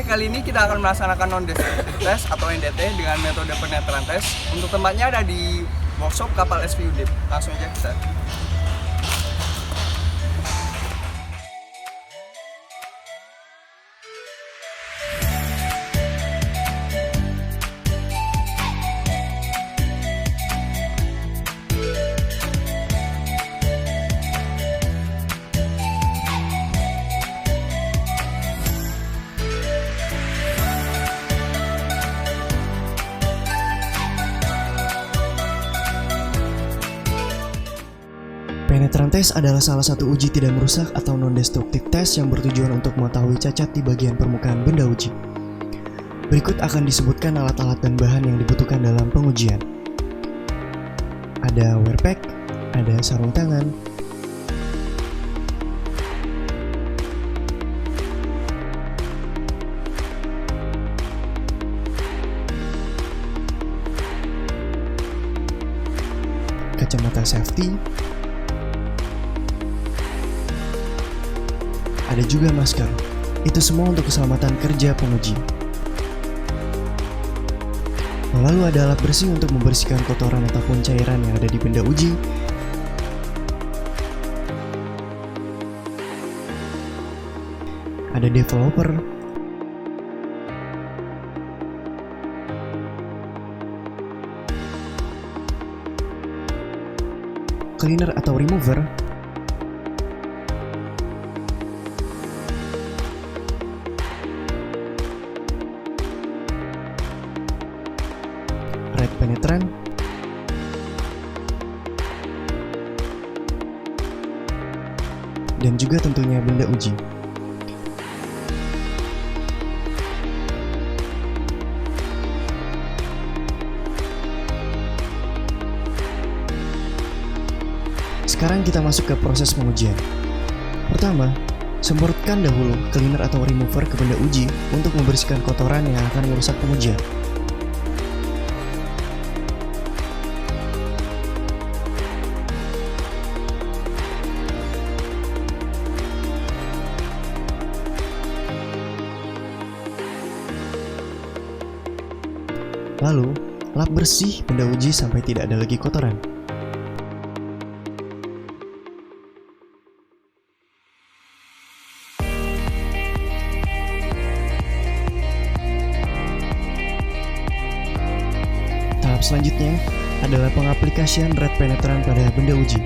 kali ini kita akan melaksanakan non-destructive test atau NDT dengan metode penetran test. Untuk tempatnya ada di workshop kapal SV Udip. Langsung aja kita. Penetran test adalah salah satu uji tidak merusak atau non-destructive test yang bertujuan untuk mengetahui cacat di bagian permukaan benda uji. Berikut akan disebutkan alat-alat dan bahan yang dibutuhkan dalam pengujian. Ada wear pack, ada sarung tangan, kacamata safety, ada juga masker. Itu semua untuk keselamatan kerja penguji. Lalu ada alat bersih untuk membersihkan kotoran ataupun cairan yang ada di benda uji. Ada developer, cleaner atau remover, red penetran, dan juga tentunya benda uji. Sekarang kita masuk ke proses pengujian. Pertama, semprotkan dahulu cleaner atau remover ke benda uji untuk membersihkan kotoran yang akan merusak pengujian. Lalu, lap bersih benda uji sampai tidak ada lagi kotoran. Tahap selanjutnya adalah pengaplikasian red penetran pada benda uji.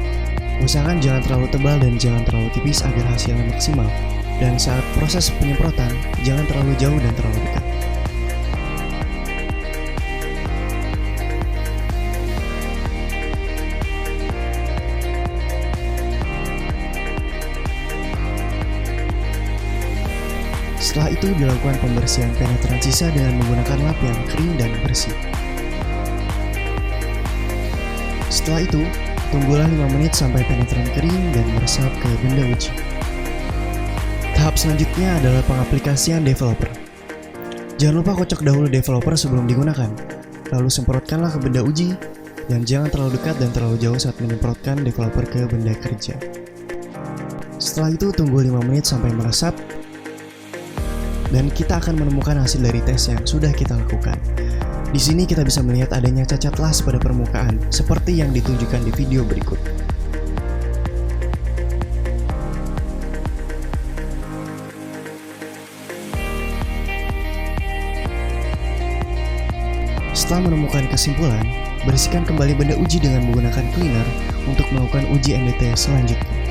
Usahakan jangan terlalu tebal dan jangan terlalu tipis agar hasilnya maksimal. Dan saat proses penyemprotan, jangan terlalu jauh dan terlalu dekat. Setelah itu dilakukan pembersihan penetran sisa dengan menggunakan lap yang kering dan bersih. Setelah itu, tunggulah 5 menit sampai penetran kering dan meresap ke benda uji. Tahap selanjutnya adalah pengaplikasian developer. Jangan lupa kocok dahulu developer sebelum digunakan. Lalu semprotkanlah ke benda uji dan jangan terlalu dekat dan terlalu jauh saat menyemprotkan developer ke benda kerja. Setelah itu tunggu 5 menit sampai meresap dan kita akan menemukan hasil dari tes yang sudah kita lakukan. Di sini kita bisa melihat adanya cacat las pada permukaan, seperti yang ditunjukkan di video berikut. Setelah menemukan kesimpulan, bersihkan kembali benda uji dengan menggunakan cleaner untuk melakukan uji NDT selanjutnya.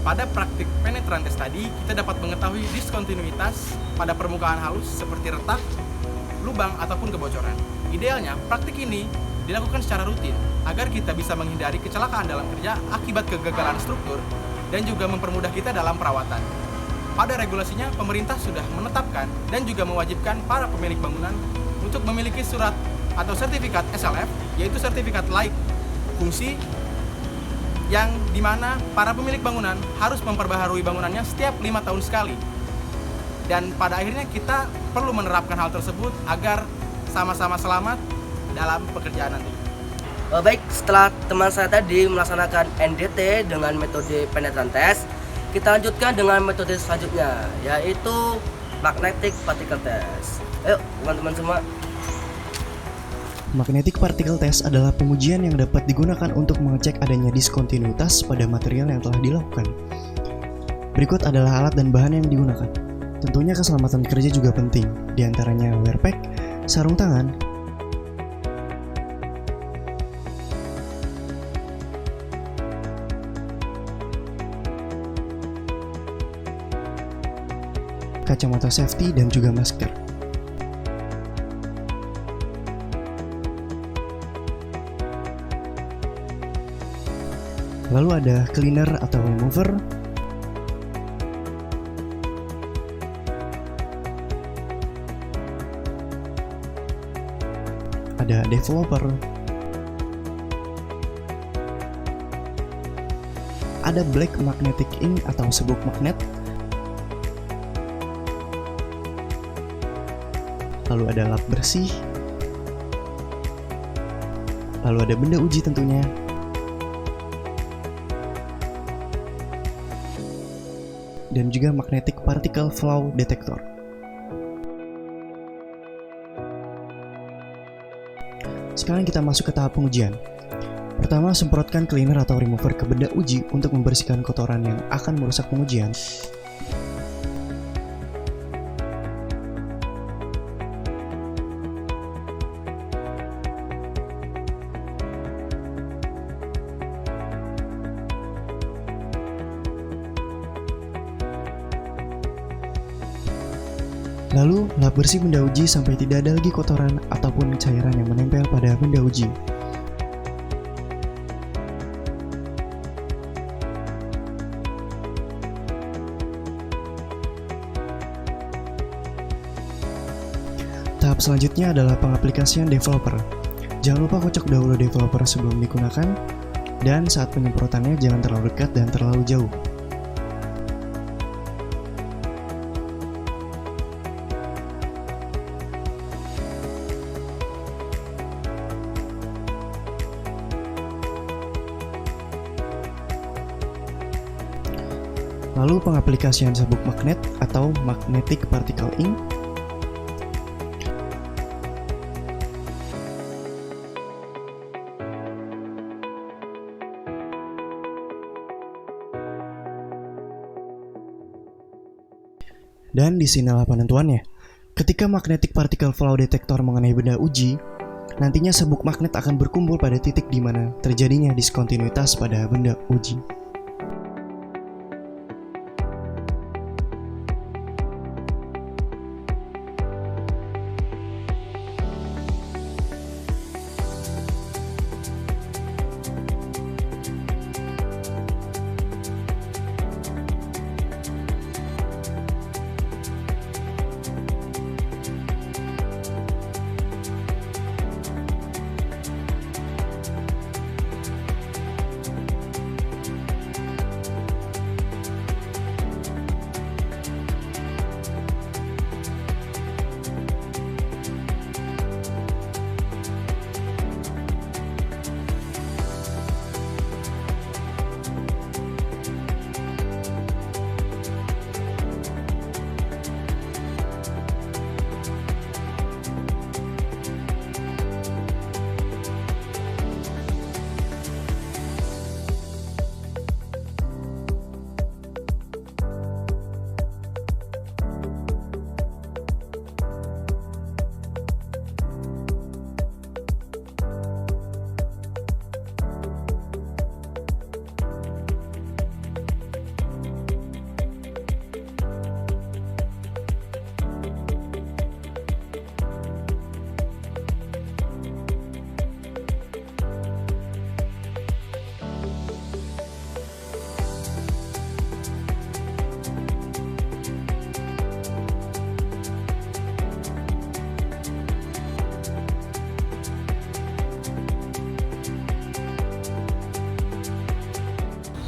Pada praktik penetran test tadi, kita dapat mengetahui diskontinuitas pada permukaan halus seperti retak, lubang, ataupun kebocoran. Idealnya, praktik ini dilakukan secara rutin agar kita bisa menghindari kecelakaan dalam kerja akibat kegagalan struktur dan juga mempermudah kita dalam perawatan. Pada regulasinya, pemerintah sudah menetapkan dan juga mewajibkan para pemilik bangunan untuk memiliki surat atau sertifikat SLF, yaitu sertifikat layak fungsi, yang dimana para pemilik bangunan harus memperbaharui bangunannya setiap 5 tahun sekali. Dan pada akhirnya kita perlu menerapkan hal tersebut agar sama-sama selamat dalam pekerjaan nanti. Baik, setelah teman saya tadi melaksanakan NDT dengan metode penetran test, kita lanjutkan dengan metode selanjutnya, yaitu magnetic particle test. Ayo teman-teman semua. Magnetic particle test adalah pengujian yang dapat digunakan untuk mengecek adanya diskontinuitas pada material yang telah dilakukan. Berikut adalah alat dan bahan yang digunakan. Tentunya keselamatan kerja juga penting, diantaranya wear pack, sarung tangan, kacamata safety, dan juga masker. Lalu ada cleaner atau remover, ada developer, ada black magnetic ink atau sabuk magnet, lalu ada lap bersih, lalu ada benda uji tentunya, dan juga magnetic particle flow detector. Sekarang kita masuk ke tahap pengujian. Pertama, semprotkan cleaner atau remover ke benda uji untuk membersihkan kotoran yang akan merusak pengujian. Lalu, lap bersih benda uji sampai tidak ada lagi kotoran ataupun cairan yang menempel pada benda uji. Tahap selanjutnya adalah pengaplikasian developer. Jangan lupa kocok dahulu developer sebelum digunakan, dan saat penyemprotannya jangan terlalu dekat dan terlalu jauh. Lalu pengaplikasian sabuk magnet atau magnetic particle ink. Dan di sinilah penentuannya. Ketika magnetic particle flow detector mengenai benda uji, nantinya sabuk magnet akan berkumpul pada titik di mana terjadinya diskontinuitas pada benda uji.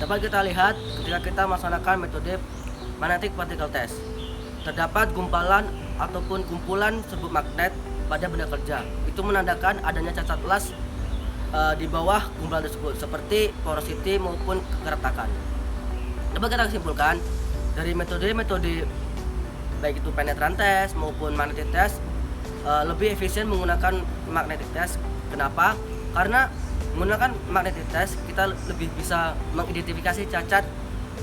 Dapat kita lihat ketika kita melaksanakan metode magnetic particle test. Terdapat gumpalan ataupun kumpulan serbuk magnet pada benda kerja. Itu menandakan adanya cacat las di bawah gumpalan tersebut seperti porosity maupun keretakan. Dapat kita simpulkan dari metode-metode baik itu penetran test maupun magnetic test lebih efisien menggunakan magnetic test. Kenapa? Karena menggunakan magnetic test kita lebih bisa mengidentifikasi cacat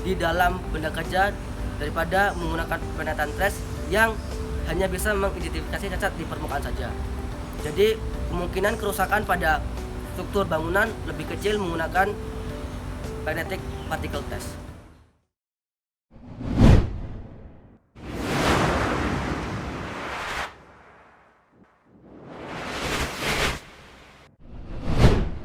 di dalam benda kerja daripada menggunakan penetran test yang hanya bisa mengidentifikasi cacat di permukaan saja. Jadi kemungkinan kerusakan pada struktur bangunan lebih kecil menggunakan magnetic particle test.